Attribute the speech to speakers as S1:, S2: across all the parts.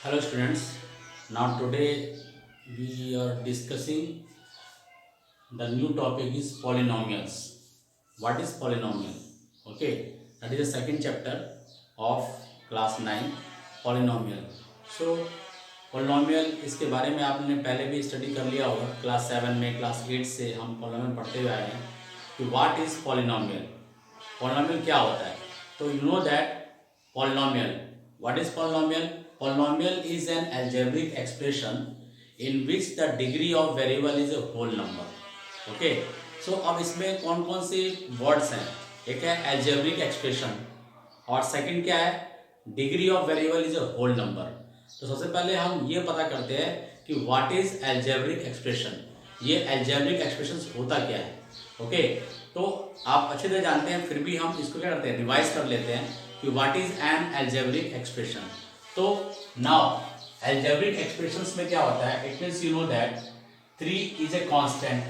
S1: Hello students, now today we are discussing the new topic is polynomials. What is polynomial? Okay, that is the second chapter of class 9 polynomial. So polynomial इसके बारे में आपने पहले भी study कर लिया होगा क्लास 7 में क्लास 8 से हम polynomial पढ़ते हुए आए हैं कि what is polynomial. Polynomial क्या होता है? तो you know that polynomial. What is polynomial? Polynomial is an algebraic expression in which the degree of variable is a whole number. Okay. So अब इसमें कौन कौन से वर्ड्स हैं? एक है algebraic expression और सेकंड क्या है? Degree of variable is a whole number. तो सबसे पहले हम ये पता करते हैं कि व्हाट इज algebraic expression. ये algebraic expressions होता क्या है? ओके तो आप अच्छी तरह जानते हैं, फिर भी हम इसको क्या करते हैं, रिवाइज कर लेते हैं कि what is an algebraic expression. तो नाउ algebraic expressions में क्या होता है, it means you know that 3 is a constant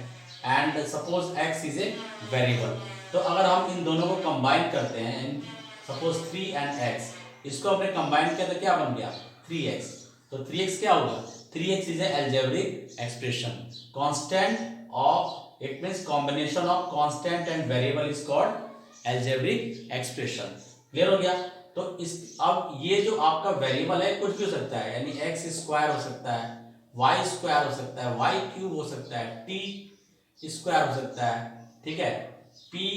S1: and suppose x is a variable. तो अगर हम इन दोनों को कंबाइन करते हैं, सपोज 3 एंड x, इसको हमने कंबाइन किया तो क्या बन गया 3x. तो 3x क्या होगा, 3x is a algebraic expression. Constant of, it means combination of constant and variable is called algebraic expression. Clear हो गया. तो इस अब ये जो आपका वेरिएबल है कुछ भी हो सकता है, यानी एक्स स्क्वायर हो सकता है, वाई स्क्वायर हो सकता है, वाई क्यूब हो सकता है, टी स्क्वायर हो सकता है, ठीक है, पी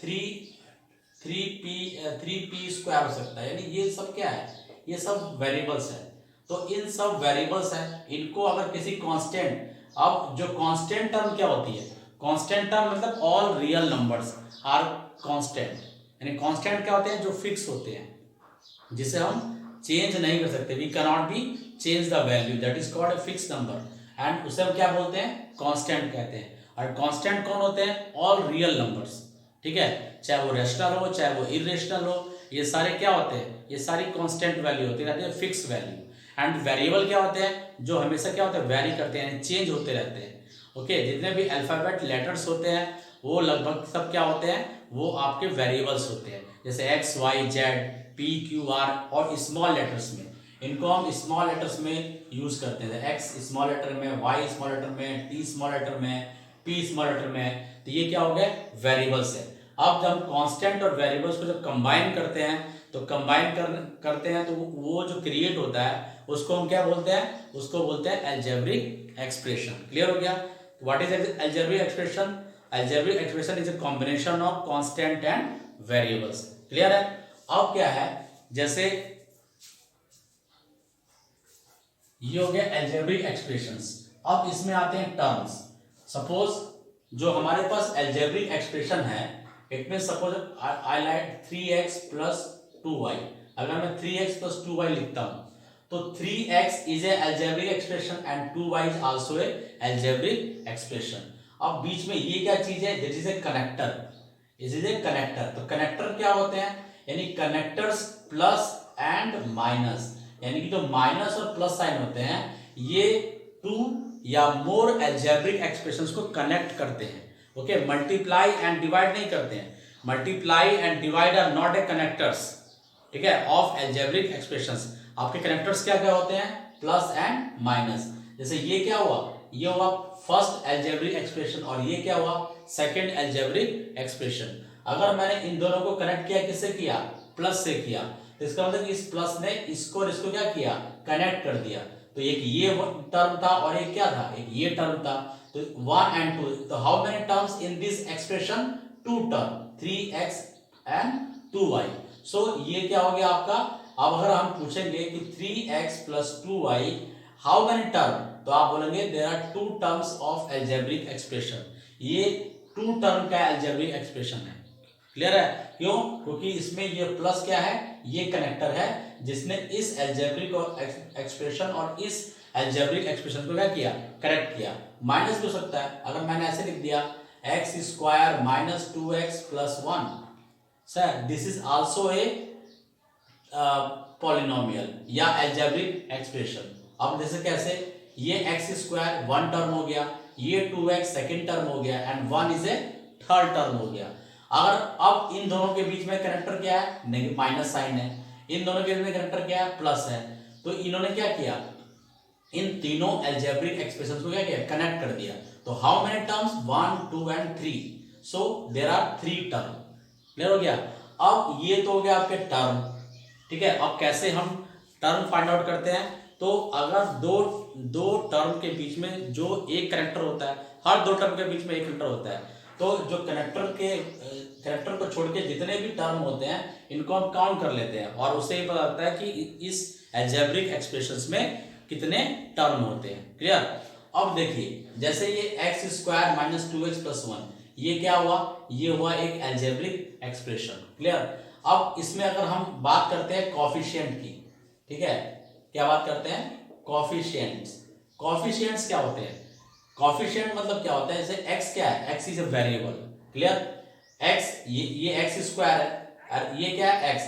S1: थ्री पी स्क्वायर हो सकता है. यानी ये सब क्या है, ये सब वेरिएबल्स हैं. तो इन सब वेरिएबल्स हैं, इनको अगर किसी कांस्टेंट, अब जो कांस्टेंट टर्म क्या होती है, कांस्टेंट टर्म मतलब all real numbers are constant. यानी कांस्टेंट क्या होते हैं, जो फिक्स होते हैं, जिसे हम चेंज नहीं कर सकते. We can not be change the value, that is called a fix number, and उसे हम क्या बोलते हैं, कांस्टेंट कहते हैं. और कांस्टेंट कौन होते हैं, ऑल रियल नंबर्स. ठीक है, चाहे वो रेशनल हो चाहे वो इरेशनल हो, ये सारे क्या होते हैं, ये सारी कांस्टेंट वैल्यू होती है, फिक्स वैल्यू. एंड वेरिएबल क्या होते हैं, जो हमेशा क्या होते हैं, वेरी करते हैं, चेंज होते रहते हैं. ओके, जितने भी अल्फाबेट लेटर्स होते हैं वो लगभग सब क्या होते हैं, वो आपके वेरिएबल्स होते हैं. जैसे x y z p q r, और स्मॉल लेटर्स में इनको हम स्मॉल लेटर्स में यूज करते हैं. एक्स स्मॉल लेटर में, वाई स्मॉल लेटर में, टी स्मॉल लेटर में, पी स्मॉल लेटर में. तो ये क्या हो गया, वेरिएबल्स है. अब जब हम कांस्टेंट और वेरिएबल्स को जब कंबाइन करते हैं, तो कंबाइन करते हैं तो वो जो क्रिएट होता है उसको हम क्या बोलते हैं, उसको बोलते हैं algebraic expression. क्लियर हो गया. What is algebraic expression? Algebraic expression is a combination of constant and variables. Clear है. अब क्या है, जैसे ये हो गया algebraic expressions. अब इसमें आते हैं टर्म्स. सपोज जो हमारे पास algebraic expression है, it mean suppose I like 3x plus 2y. अगर मैं 3x प्लस 2y लिखता हूं तो 3x is a algebraic expression and 2y is also A algebraic expression. अब बीच में ये क्या चीज है, this is a connector. Is a connector. तो कनेक्टर क्या होते हैं, यानी कनेक्टर्स प्लस एंड माइनस, यानी कि जो माइनस और प्लस साइन होते हैं ये टू या मोर algebraic एक्सप्रेशंस को कनेक्ट करते हैं. ओके, मल्टीप्लाई एंड डिवाइड नहीं करते हैं. Multiply and divide are not a connectors, ठीक है, ऑफ algebraic एक्सप्रेशंस. आपके कनेक्टर्स क्या क्या होते हैं, प्लस एंड माइनस. जैसे ये क्या हुआ, ये हुआ फर्स्ट algebraic एक्सप्रेशन, और ये क्या हुआ, सेकंड algebraic एक्सप्रेशन. अगर मैंने इन दोनों को कनेक्ट किया, किससे किया, प्लस से किया, तो इसका मतलब इस प्लस ने इसको और इसको क्या किया, कनेक्ट कर दिया. तो एक ये टर्म था और एक क्या था, एक ये टर्म था. तो 1 and 2. तो how many terms in this expression, 2 term, 3x and 2y. सो ये क्या हो गया आपका. अब अगर हम पूछेंगे कि 3x plus 2y how many term, तो आप बोलेंगे there are 2 terms of algebraic expression. ये 2 टर्म का algebraic एक्सप्रेशन है. क्लियर है. क्यों, क्योंकि इसमें ये प्लस क्या है, ये कनेक्टर है जिसने इस algebraic एक्सप्रेशन और इस algebraic एक्सप्रेशन को क्या किया, करेक्ट किया. माइनस भी हो सकता है, अगर मैंने ऐसे लिख दिया x square minus 2x plus 1, sir this is also a polynomial या algebraic एक्सप्रेशन. अब जैसे कैसे, ये एक्स स्क्वायर 1 टर्म हो गया, ये 2x सेकेंड टर्म हो गया, and 1 is A third term हो गया. अगर अब इन दोनों के बीच में कनेक्टर क्या है, माइनस साइन है, इन दोनों के बीच में कनेक्टर क्या है, प्लस है. तो इन्होंने क्या किया, इन तीनों अलजेब्रिक एक्सप्रेशंस को क्या किया, कनेक्ट कर दिया। तो how many terms, 1 2 and 3, so there are 3 term. Clear हो गया। अब ये तो हो गया आपके टर्म, ठीक है। अब कैसे हम टर्म फाइंड आउट करते हैं, तो अगर दो टर्म के बीच में जो एक कनेक्टर होता है, हर दो टर्म के बीच में एक कनेक्टर होता है, तो जो कनेक्टर को छोड़ के जितने भी टर्म होते हैं इनको हम काउंट कर लेते हैं, और उससे ही पता लगता है कि इस अलजेब्रिक एक्सप्रेशंस में कितने टर्म होते हैं। क्लियर। अब देखिए, जैसे ये x square minus 2x plus 1, ये क्या हुआ, ये हुआ एक अलजेब्रिक एक्सप्रेशन। क्लियर। अब इसमें अगर हम बात करते हैं कॉफिशिएंट की, ठीक है, क्या बात करते हैं, कॉफिशिएंट्स। कॉफिशिएंट्स क्या होते हैं, कॉफिशिएंट मतलब क्या होता है, जैसे x क्या है, x is a variable. Clear. x, ये एक्स स्क्वायर है, और ये क्या है, x,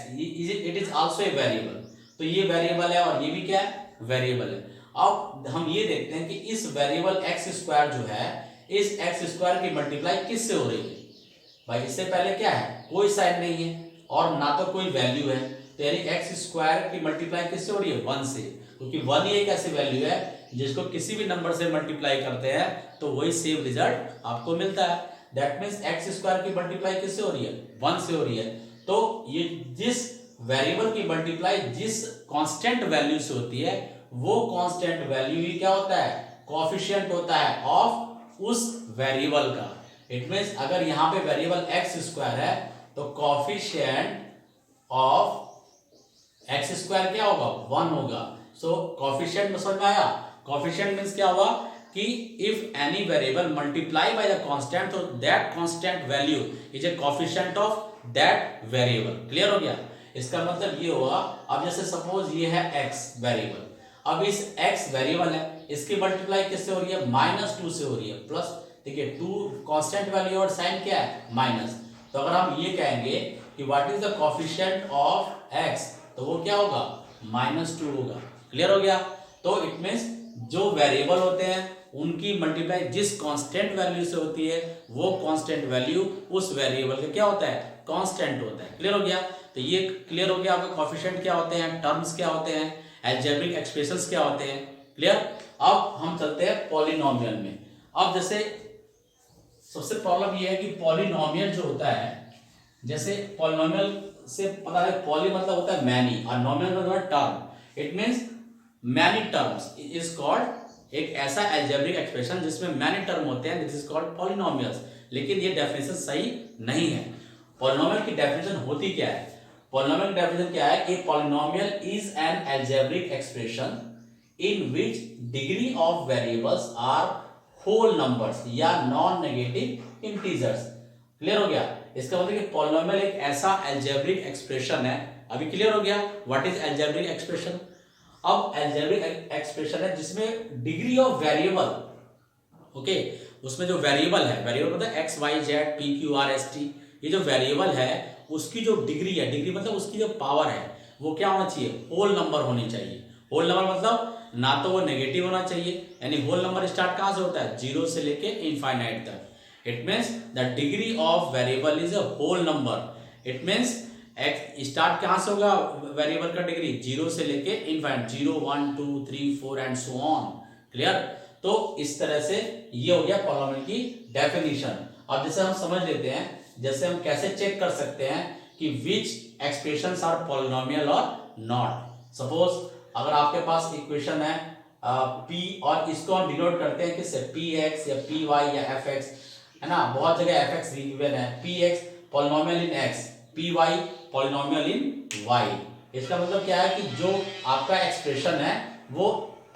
S1: it is also a variable. तो ये वेरिएबल है और ये भी क्या है, वेरिएबल है। अब हम ये देखते हैं कि इस वेरिएबल एक्स स्क्वायर जो है, इस एक्स स्क्वायर की मल्टीप्लाई किससे हो रही है। भाई इससे पहले क्या है, कोई साइन नहीं है और ना तो कोई वैल्यू है, तो यानी एक्स स्क्वायर की मल्टीप्लाई किससे हो रही है, 1 से, क्योंकि 1 ही एक ऐसी वैल्यू है जिसको किसी भी नंबर से मल्टीप्लाई करते हैं तो वही सेम रिजल्ट आपको मिलता है। दैट मीन्स एक्स स्क्वायर की मल्टीप्लाई किससे हो रही है, 1 से हो रही है। तो ये जिस वेरिएबल की मल्टीप्लाई जिस कांस्टेंट वैल्यू से होती है, वो कांस्टेंट वैल्यू ही क्या होता है, कोएफिशिएंट होता है ऑफ उस वेरिएबल का। इट मींस अगर यहां पे वेरिएबल एक्स स्क्वायर है तो कोएफिशिएंट ऑफ एक्स स्क्वायर क्या होगा, 1 होगा। सो कोएफिशिएंट में समझ में आया। कोएफिशिएंट मींस क्या हुआ कि if any variable multiply by the constant, तो that constant value is a coefficient of that variable. Clear हो गया। इसका मतलब ये हुआ, अब जैसे सपोज ये है x वेरिएबल, अब इस x वेरिएबल है, इसकी मल्टीप्लाई किससे हो रही है, -2 से हो रही है, प्लस, देखिए 2 कांस्टेंट वैल्यू और साइन क्या है, माइनस। तो अगर हम ये कहेंगे कि what is the coefficient of x, तो वो क्या होगा, -2 होगा। क्लियर हो गया। तो इट मींस जो वेरिएबल होते हैं उनकी मल्टीप्लाई जिस कांस्टेंट वैल्यू से होती है, वो कांस्टेंट वैल्यू उस वेरिएबल का क्या होता है, कांस्टेंट होता है। क्लियर हो गया। तो ये क्लियर हो गया आपका कोएफिशिएंट क्या होते हैं, टर्म्स क्या होते हैं, अलजेब्रिक एक्सप्रेशंस क्या होते हैं। क्लियर। अब हम चलते हैं पॉलिनोमियल में। अब जैसे सबसे प्रॉब्लम ये है कि पॉलिनोमियल जो होता है, जैसे पॉलिनोमियल से पता है, पॉली मतलब होता है मैनी और नोमियल मतलब होता है term. It means many terms is called, एक ऐसा अलजेब्रिक एक्सप्रेशन जिसमें मैनी टर्म होते हैं, दिस इज कॉल्ड पॉलिनोमियल्स। लेकिन ये डेफिनेशन सही नहीं है। पॉलिनोमियल की डेफिनेशन होती क्या है, पॉलिनोमियल की डेफिनेशन क्या है कि polynomial is an algebraic expression in which degree of variables are whole numbers या नॉन नेगेटिव इंटीजर्स। क्लियर हो गया। इसका मतलब कि पॉलिनोमियल एक ऐसा अलजेब्रिक एक्सप्रेशन है। अभी क्लियर हो गया व्हाट इज अलजेब्रिक एक्सप्रेशन। अब अलजेब्रिक एक्सप्रेशन है जिसमें डिग्री ऑफ वेरिएबल, ओके, उसमें जो वेरिएबल है, वेरिएबल मतलब x y z p q r s t, ये जो वेरिएबल है उसकी जो डिग्री है, डिग्री मतलब उसकी जो पावर है, वो क्या होना चाहिए, होल नंबर होनी चाहिए। होल नंबर मतलब ना तो वो नेगेटिव होना चाहिए, यानी होल नंबर स्टार्ट कहां से होता है, 0 से लेके इनफाइनाइट तक। It means the degree of variable is a whole number. It means x start कहां से होगा वेरिएबल का डिग्री, 0 से लेके infinite, 0 1 2 3 4 and so on. Clear. तो इस तरह से ये हो गया पॉलिनोमियल की डेफिनेशन। अब जैसे हम समझ लेते हैं, जैसे हम कैसे चेक कर सकते हैं कि विच एक्सप्रेशंस आर पॉलिनोमियल और नॉट। सपोज अगर आपके पास इक्वेशन है p और इसको हम डिनोट करते हैं किससे, px या py या fx, है ना, बहुत जगह fx गिवन है, px पॉलिनोमियल इन x, py पॉलिनोमियल इन y। इसका मतलब क्या है कि जो आपका एक्सप्रेशन है वो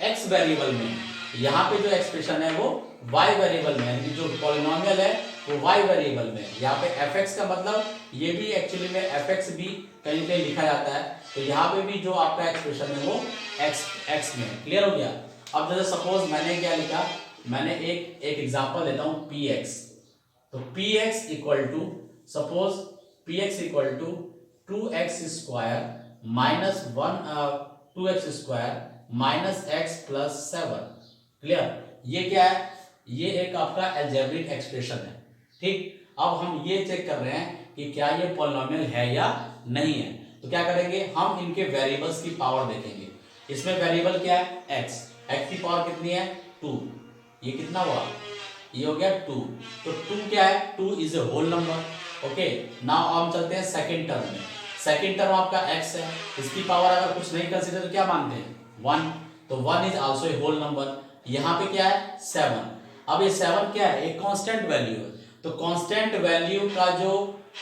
S1: x वेरिएबल में, यहाँ पे जो एक्सप्रेशन है वो y वेरिएबल में, यानी जो पॉलिनोमियल है वो y वेरिएबल में। यहाँ पे fx का मतलब ये भी एक्चुअली में fx भी कहीं कहीं लिखा जाता है, तो यहाँ पे भी जो आपका एक्सप्रेशन है वो x में। क्लियर हो गया। अब जैसे सपोज मैंने क्या लिखा, मैंने एक एग्जांपल देता हूँ px, तो px equal to, suppose px equal to 2x square minus 2x square minus x plus 7। Clear. ये क्या है, ये एक आपका अलजेब्रिक एक्सप्रेशन है। ठीक। अब हम ये चेक कर रहे हैं कि क्या ये पॉलिनोमियल है या नहीं है। तो क्या करेंगे, हम इनके वेरिएबल्स की पावर देखेंगे। इसमें वेरिएबल क्या है x, x की पावर कितनी है 2, ये कितना हुआ, ये हो गया 2, तो 2 क्या है 2 is a whole number. Okay, now हम चलते हैं सेकंड टर्म में। सेकंड टर्म आपका x है, इसकी पावर अगर कुछ नहीं कंसीडर तो क्या मानते हैं 1, तो 1 is also a whole number. यहाँ पे क्या है 7, अब ये 7 क्या है एक कांस्टेंट वैल्यू है, तो कांस्टेंट वैल्यू का जो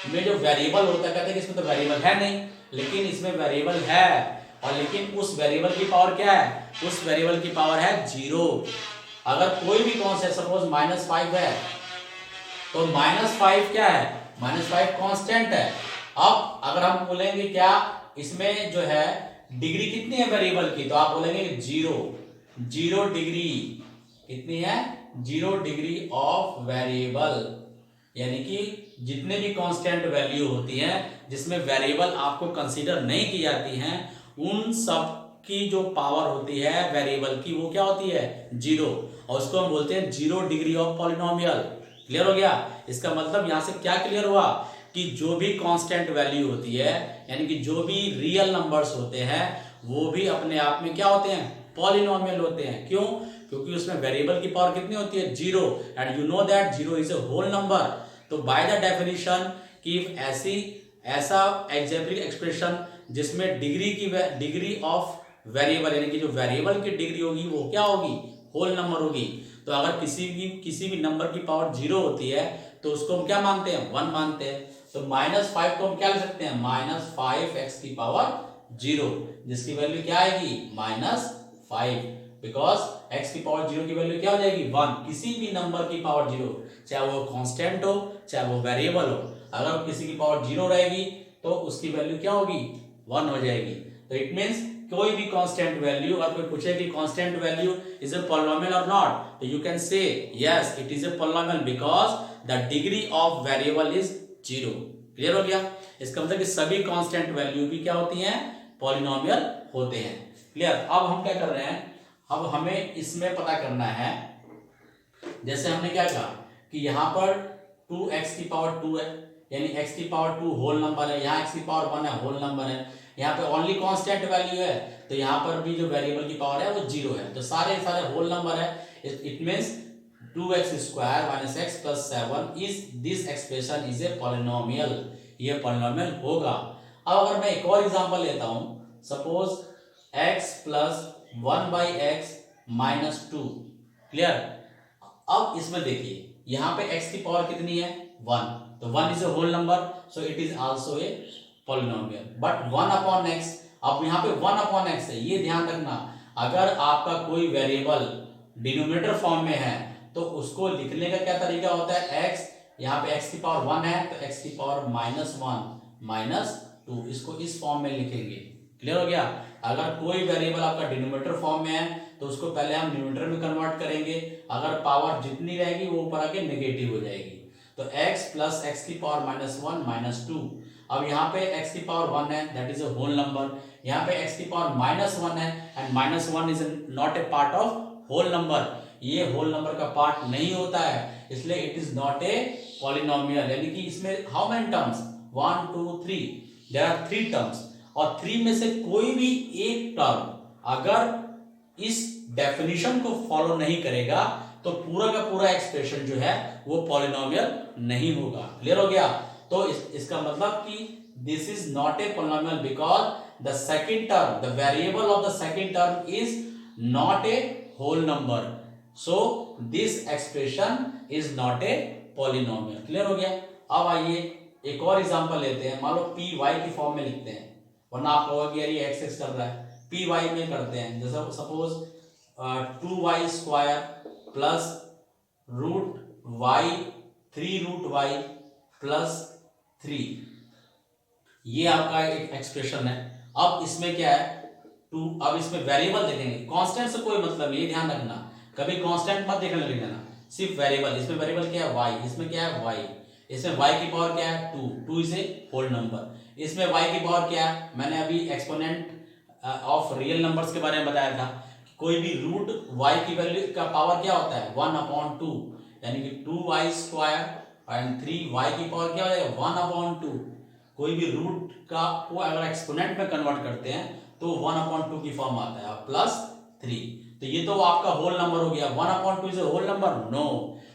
S1: वेरिएबल होता है, कहते हैं कि इसमें तो वेरिएबल है नहीं, लेकिन इसमें वेरिएबल है, और लेकिन उस वेरिएबल की पावर क्या है, उस वेरिएबल की पावर है 0। अगर कोई भी कांस्टेंट सपोज -5 है, तो -5 क्या है, -5 कांस्टेंट है। अब अगर हम बोलेंगे क्या इसमें जो है डिग्री कितनी है वेरिएबल की, तो आप बोलेंगे 0 डिग्री, कितनी है 0 डिग्री ऑफ वेरिएबल, यानी कि जितने भी कांस्टेंट वैल्यू होती है जिसमें वेरिएबल आपको कंसीडर नहीं की जाती हैं, उन सब की जो पावर होती है वेरिएबल की वो क्या होती है 0, और उसको हम बोलते हैं 0 डिग्री ऑफ पॉलिनोमियल। क्लियर हो गया, इसका मतलब यहां से क्या क्लियर हुआ कि जो भी कांस्टेंट वैल्यू होती है, यानी कि जो भी रियल नंबर्स होते हैं, वो भी अपने आप में क्या होते हैं पॉलिनोमियल होते हैं। क्यों, क्योंकि उसमें वेरिएबल की पावर कितनी होती है 0, and you know that 0 is a whole number. तो बाय द डेफिनेशन कि ऐसा एल्जेब्रिक एक्सप्रेशन जिसमें डिग्री ऑफ वेरिएबल, यानी कि जो वेरिएबल की डिग्री होगी वो क्या होगी होल नंबर होगी। तो अगर किसी भी नंबर की पावर 0 होती है तो उसको हम क्या मानते हैं 1 मानते हैं। तो -5 को हम क्या लिख सकते हैं -5x की पावर 0, जिसकी वैल्यू क्या आएगी -5, बिकॉज x की पावर 0 की वैल्यू क्या हो जाएगी 1। किसी भी नंबर की पावर 0, चाहे वो कांस्टेंट हो चाहे वो वेरिएबल हो, अगर किसी की पावर 0 रहेगी तो उसकी वैल्यू क्या होगी 1 हो जाएगी। तो इट मीन्स कोई भी कांस्टेंट वैल्यू, और कोई पूछे कि constant value is a polynomial और नॉट, तो you can say yes it is a polynomial because the degree of variable is 0। Clear हो गया, इसका मतलब कि सभी कांस्टेंट वैल्यू भी क्या होती हैं पॉलिनोमियल होते हैं। क्लियर, अब हम क्या कर रहे हैं, अब हमें इसमें पता करना है, जैसे हमने क्या कहा कि यहां पर 2x की पावर 2 है, यानी x की पावर 2 होल नंबर है, यहाँ x की पावर 1 है होल नंबर है, यहाँ पे ओनली कांस्टेंट वैल्यू है, तो यहाँ पर भी जो वेरिएबल की पावर है वो 0 है, तो सारे होल नंबर है। It means 2x square minus x plus 7 is this expression is a polynomial, ये पॉलिनोमियल होगा। अब अगर मैं एक और एग्जांपल लेता हूं, suppose x plus 1/x minus 2। Clear, अब इसमें देखिए यहाँ पे x की पावर कितनी है 1, तो 1 is a whole number, so it is also a polynomial. But 1/x, अब यहाँ पे 1/x है, ये ध्यान रखना, अगर आपका कोई वेरिएबल डिनोमिनेटर फॉर्म में है तो उसको लिखने का क्या तरीका होता है x, यहाँ पे x की पावर 1 है तो x की पावर -1 -2, इसको इस फॉर्म में लिखेंगे। क्लियर हो गया, अगर कोई वेरिएबल आपका डिनोमिनेटर फॉर्म में है तो उसको पहले हम न्यूमरेटर में कन्वर्ट करेंगे, अगर पावर जितनी रहेगी वो ऊपर आके नेगेटिव हो जाएगी, तो x प्लस x की पावर -1 -2। अब यहाँ पे x की पावर 1 है, that is a whole number, यहाँ पे x की पावर -1 है, and -1 is not a part of whole number, ये होल नंबर का पार्ट नहीं होता है, इसलिए it is not a polynomial. यानी कि इसमें how many terms 1 2 3, there are 3 terms, और 3 में से कोई भी एक टर्म अगर इस डेफिनेशन को फॉलो नहीं करेगा तो पूरा का पूरा एक्सप्रेशन जो है वो पॉलिनोमियल नहीं होगा। क्लियर हो गया, तो इसका मतलब कि this is not a polynomial because the second term, the variable of the second term is not a whole number, so this expression is not a polynomial. Clear हो गया, अब आइए एक और एग्जांपल लेते हैं, मान लो पी वाई की फॉर्म में लिखते हैं, वरना आप कहोगे यार ये एक्स एक्स कर रहा है, पी वाई में करते हैं, जैसे suppose 2y square plus √y 3√y plus 3, ये आपका एक एक्सप्रेशन है। अब इसमें क्या है 2, अब इसमें वेरिएबल देखेंगे, कांस्टेंट से कोई मतलब नहीं, ध्यान रखना, कभी कांस्टेंट मत देखने लिख देना, सिर्फ वेरिएबल। इसमें वेरिएबल क्या है y, इसमें क्या है y, इसमें y की पावर क्या है 2 इज ए होल नंबर, इसमें y की पावर क्या है, मैंने अभी एक्सपोनेंट ऑफ रियल नंबर्स के बारे में बताया था, कोई भी रूट y की वैल्यू का पावर क्या होता है 1/2, यानी कि 2y स्क्वायर एंड 3y की पावर क्या हो जाएगा 1/2, कोई भी रूट का को अगर एक्सपोनेंट में कन्वर्ट करते हैं तो 1/2 की फॉर्म आता है +3। तो ये तो आपका होल नंबर हो गया। 1/2 is a whole number? No,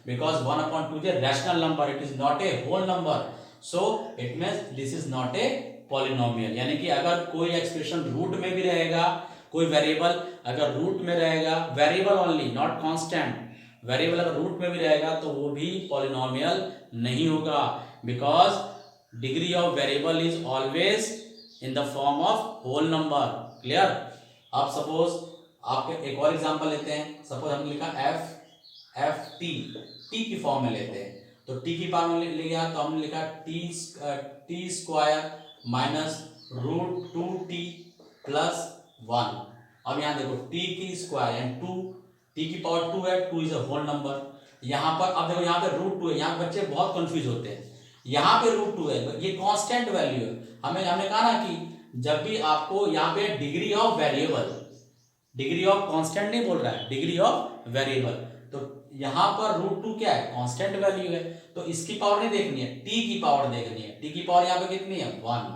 S1: because 1/2 is a rational number, it is not a whole number, so it means this is not a polynomial. यानी कि अगर कोई एक्सप्रेशन रूट में भी रहेगा, कोई वेरिएबल अगर रूट में रहेगा, variable only not constant, variable अगर रूट में भी रहेगा तो वो भी पॉलिनोमियल नहीं होगा, because degree of variable is always in the form of whole number. Clear? आप सपोज आपके एक और एग्जांपल लेते हैं। सपोज हमने लिखा एफ टी की फॉर्म में लेते हैं, तो टी की फॉर्म में लिया तो हमने लिखा टी स्क्वायर माइनस √2t + 1। अब यहाँ देखो टी की स्क्वायर यानी 2, टी की पावर 2 है, 2 इज अ होल नंबर। यहाँ पर अब देखो यहाँ पे √2 है, यहाँ बच्चे बहुत कंफ्यूज होते हैं। यहाँ पे √2 है, ये कांस्टेंट वैल्यू है। हमने कहा ना कि जब भी आपको यहाँ पे degree of variable, degree of constant नहीं बोल रहा है, डिग्री ऑफ वेरिएबल, तो यहाँ पर √2 क्या है? कांस्टेंट वैल्यू है। तो इसकी पावर नहीं देखनी है, टी की पावर देखनी है। टी की पावर यहाँ पे कितनी है? 1।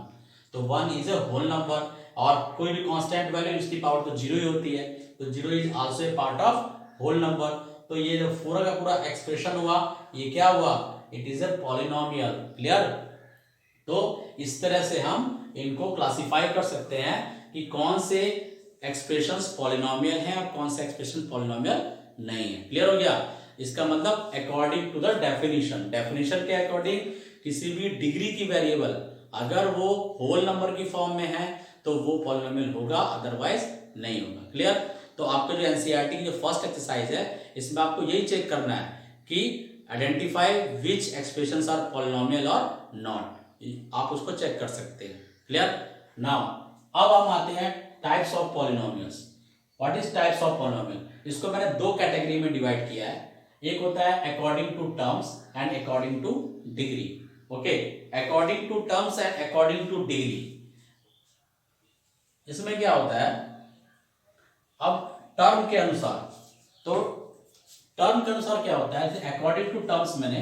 S1: तो 1 इज ए होल नंबर, और कोई भी कांस्टेंट वैल्यू इसकी पावर तो 0 ही होती है, तो 0 is also a part of whole number. तो ये जो पूरा का पूरा एक्सप्रेशन हुआ, ये क्या हुआ? It is a polynomial. Clear? तो इस तरह से हम इनको क्लासिफाई कर सकते हैं कि कौन से एक्सप्रेशंस पॉलिनोमियल हैं और कौन से एक्सप्रेशन पॉलिनोमियल नहीं है। क्लियर हो गया? इसका मतलब according to the definition, definition के अकॉर्डिंग किसी भी डिग्री की वेरिएबल अगर वो होल नंबर की फॉर्म में है तो वो पॉलिनोमियल होगा, अदरवाइज नहीं होगा। क्लियर? तो आपका जो एनसीईआरटी की जो फर्स्ट एक्सरसाइज है, इसमें आपको यही चेक करना है कि identify which expressions are polynomial और नॉट। आप उसको चेक कर सकते हैं। क्लियर? नाउ अब हम आते हैं types of polynomials. What is types of polynomial? इसको मैंने दो कैटेगरी में डिवाइड किया है। एक होता है according to terms and according to degree. Okay, according to terms and according to degree. इसमें क्या होता है, अब टर्म के अनुसार, तो टर्म के अनुसार क्या होता है, अकॉर्डिंग टू टर्म्स मैंने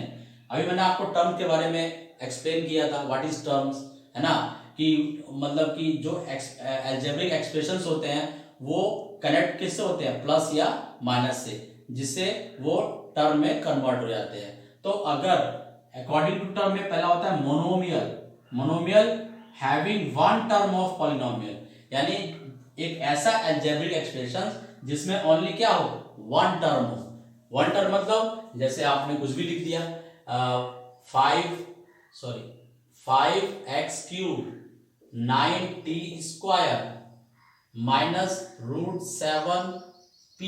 S1: आपको टर्म के बारे में एक्सप्लेन किया था, व्हाट इज टर्म्स, है ना, कि मतलब कि जो अलजेब्रिक एक्सप्रेशंस होते हैं वो कनेक्ट किससे होते हैं? प्लस या माइनस से, जिससे वो टर्म में कन्वर्ट हो जाते हैं। तो अगर अकॉर्डिंग टू टर्म में पहला होता है monomial, monomial having one term of polynomial, यानी एक ऐसा अलजेब्रिक एक्सप्रेशन जिसमें ओनली क्या हो? वन टर्म हो। वन टर्म मतलब जैसे आपने कुछ भी लिख दिया, 5x³ 9t² -√7p,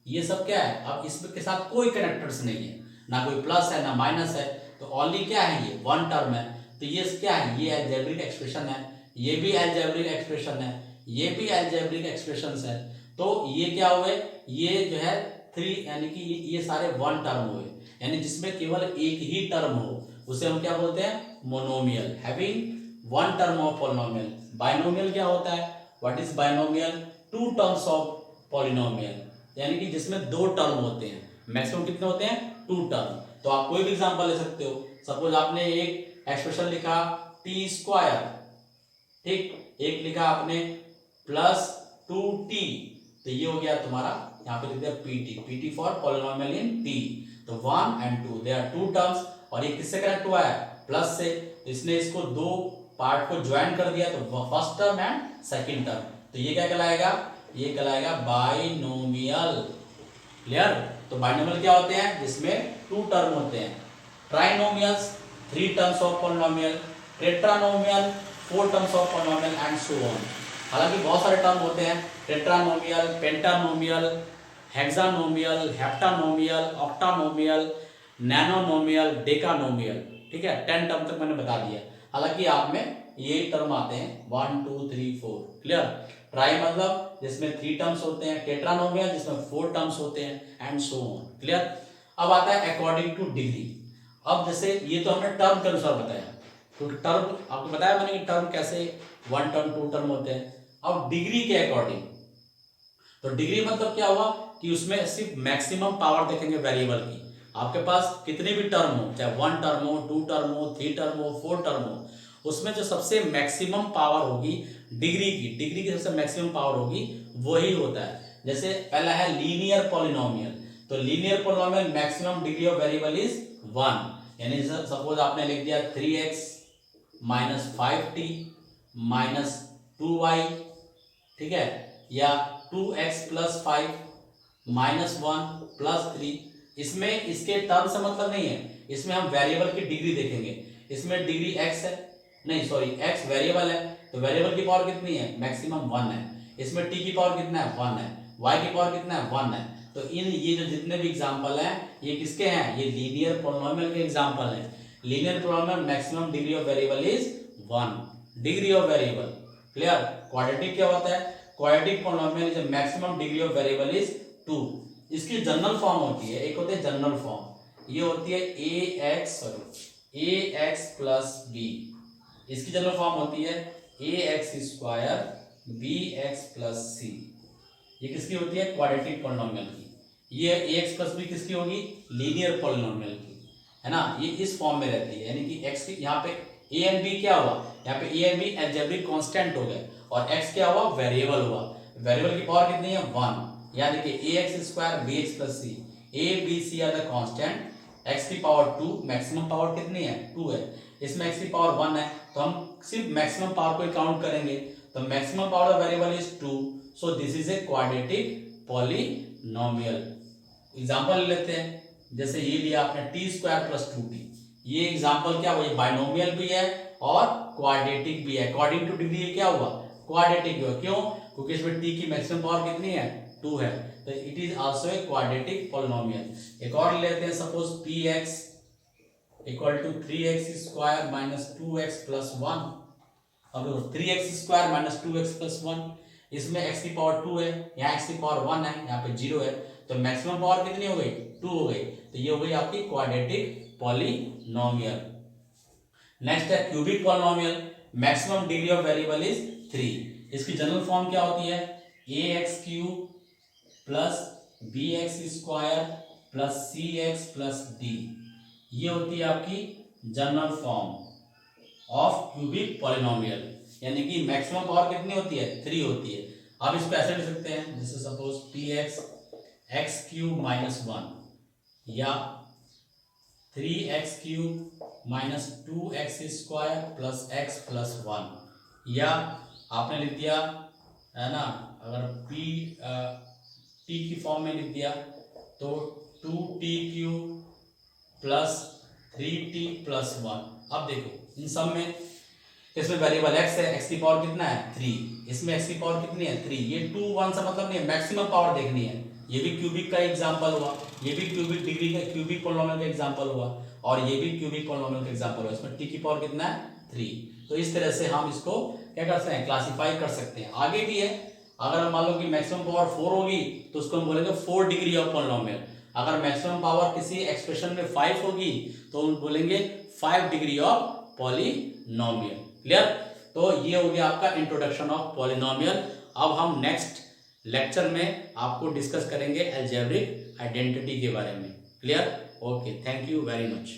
S1: ये सब क्या है? अब इसमें के साथ कोई कनेक्टर्स नहीं है, ना कोई प्लस है ना माइनस है, तो ओनली क्या है? ये वन टर्म है। तो ये क्या है? ये अलजेब्रिक एक्सप्रेशन है, ये भी अलजेब्रिक एक्सप्रेशन है, ये भी अलजेब्रिक एक्सप्रेशंस है। तो ये क्या हुए? ये जो है 3, यानी कि ये सारे वन टर्म हुए, यानी जिसमें केवल एक ही टर्म हो उसे हम क्या बोलते हैं? Monomial, having one term of polynomial. Binomial क्या होता है? What is binomial? Two terms of polynomial, यानी कि जिसमें दो टर्म होते हैं। मैक्सिमम कितने होते हैं? 2 टर्म। तो आप कोई भी एग्जांपल ले सकते हो। सपोज आपने एक एक्सप्रेशन लिखा t², ठीक, एक लिखा आपने +2t, तो ये हो गया तुम्हारा, यहाँ पे लिख दिया pt for polynomial in t। तो 1 and 2 दे आर 2 टर्म्स, और ये किससे कनेक्ट हुआ है? प्लस से। तो इसने इसको दो पार्ट को ज्वाइन कर दिया, तो first term and second term. तो ये क्या कहलाएगा? ये कहलाएगा बाइनोमियल। क्लियर? तो बाइनोमियल क्या होते हैं? जिसमें 2 टर्म होते हैं। Trinomials 3 terms of polynomial, tetranomial 4 terms of polynomial and so on. हालांकि बहुत सारे टर्म होते हैं, टेट्रानोमियल, पेंटानोमियल, हेक्सानोमियल, हेप्टानोमियल, ऑक्टानोमियल, नैनोनोमियल, डेकानोमियल। ठीक है, 10 टर्म तक मैंने बता दिया। हालांकि आप में ये टर्म आते हैं 1 2 3 4। क्लियर? ट्राई मतलब जिसमें 3 टर्म्स होते हैं, टेट्रानोमियल जिसमें 4 टर्म्स होते हैं एंड सो ऑन। क्लियर? अब आता है अकॉर्डिंग टू डिग्री। अब जैसे ये तो हमने टर्म के अनुसार बताया, तो टर्म आपको बताया मैंने कि टर्म कैसे 1 टर्म 2 टर्म होते हैं। अब डिग्री के अकॉर्डिंग, तो डिग्री मतलब क्या हुआ कि उसमें सिर्फ मैक्सिमम पावर देखेंगे वेरिएबल की। आपके पास कितने भी टर्म हो, चाहे 1 टर्म हो, 2 टर्म हो, 3 टर्म हो, 4 टर्म हो, उसमें जो सबसे मैक्सिमम पावर होगी डिग्री की सबसे मैक्सिमम पावर होगी वही होता है। जैसे पहला है लीनियर पॉलिनोमियल, तो linear polynomial maximum degree of variable is 1, यानी सपोज आपने लिख दिया 3x minus 5t minus 2y, ठीक है, या 2x प्लस 5 माइनस 1 प्लस 3। इसमें इसके टर्म से मतलब नहीं है, इसमें हम वेरिएबल की डिग्री देखेंगे। इसमें डिग्री x है, नहीं सॉरी x वेरिएबल है, तो वेरिएबल की पावर कितनी है, मैक्सिमम 1 है। इसमें t की पावर कितना है, 1 है। y की पावर कितना है, 1 है। तो इन ये जो जितने भी एग्जांपल हैं ये किसके हैं, ये लीनियर पॉलिनोमियल के एग्जांपल हैं। Linear polynomial maximum degree of variable is 1 degree of variable. Clear. Quadratic क्या होता है, quadratic polynomial is maximum degree of variable is 2। इसकी जनरल फॉर्म होती है, एक होती है जनरल फॉर्म, ये होती है ax प्लस बी। इसकी जनरल फॉर्म होती है ax स्क्वायर bx प्लस सी। ये किसकी होती है, क्वाड्रेटिक पॉलिनोमियल की। ये ax प्लस बी किसकी होगी, लीनियर पॉलिनोमियल की, है ना। ये इस फॉर्म में रहती है, यानी कि x की यहाँ पे a एंड b क्या हुआ, यहाँ पे a and b algebraic constant हो गए और x क्या हुआ, वेरिएबल हुआ। वेरिएबल की पावर कितनी है, 1। यानी कि ax square bx plus c, a b c are the constant, x की पावर 2, मैक्सिमम पावर कितनी है, 2 है। इसमें x की पावर 1 है, तो हम सिर्फ मैक्सिमम पावर को ही काउंट करेंगे। तो maximum power of variable is 2, so this is a quadratic polynomial. Example ले लेते हैं, जैसे ये लिया आपने t स्क्वायर प्लस 2t। ये एग्जांपल क्या हुआ, ये बाइनोमियल भी है और क्वाड्रेटिक भी है। अकॉर्डिंग टू डिग्री क्या हुआ, क्वाड्रेटिक हुआ। क्यों, क्योंकि इसमें t की मैक्सिमम पावर कितनी है, 2 है, तो it is also a quadratic polynomial. एक और लेते हैं, suppose px equal to 3x square minus 2x plus 1। अब 3x square minus 2x plus 1, इसमें x की पावर 2 है, यहाँ x की पावर 1 है, यहाँ पे 0 है, तो मैक्सिमम पावर कितनी हो गई, 2 हो गई। तो ये हो गई आपकी क्वाड्रेटिक पॉलिनोमियल। नेक्स्ट है cubic polynomial, maximum degree of variable is 3। इसकी जनरल फॉर्म क्या होती है, ax cube plus bx square plus cx plus d। ये होती है आपकी general form of cubic polynomial, यानी कि मैक्सिमम पावर कितनी होती है, 3 होती है। आप इसको ऐसे लिख सकते हैं, जैसे suppose px x cube minus 1 या 3x cube minus 2x square plus x plus 1, या आपने लिख दिया है ना, अगर t की फॉर्म में लिख दिया तो 2t cube plus 3t plus 1। अब देखो इन सब में, इसमें वेरिएबल x है, x की पावर कितना है, 3, इसमें x की पावर कितनी है, 3। ये 2 1 से मतलब नहीं है, मैक्सिमम पावर देखनी है। ये भी क्यूबिक का एग्जांपल हुआ, ये भी क्यूबिक डिग्री का क्यूबिक पॉलिनोमियल का एग्जांपल हुआ, और ये भी क्यूबिक पॉलिनोमियल का एग्जांपल हुआ। इसमें t की पावर कितना है, 3। तो इस तरह से हम इसको क्या कर सकते हैं, क्लासिफाई कर सकते हैं। आगे भी है, अगर मान लो कि मैक्सिमम पावर 4 होगी तो उसको हम बोलेंगे 4 डिग्री ऑफ पॉलिनोमियल। अगर मैक्सिमम पावर किसी एक्सप्रेशन में 5 होगी तो हम बोलेंगे 5 डिग्री ऑफ पॉलिनोमियल। क्लियर। तो ये हो गया आपका इंट्रोडक्शन ऑफ पॉलिनोमियल। अब हम नेक्स्ट लेक्चर में आपको डिस्कस करेंगे अलजेब्रिक आइडेंटिटी के बारे में। Clear. Okay, thank you very much.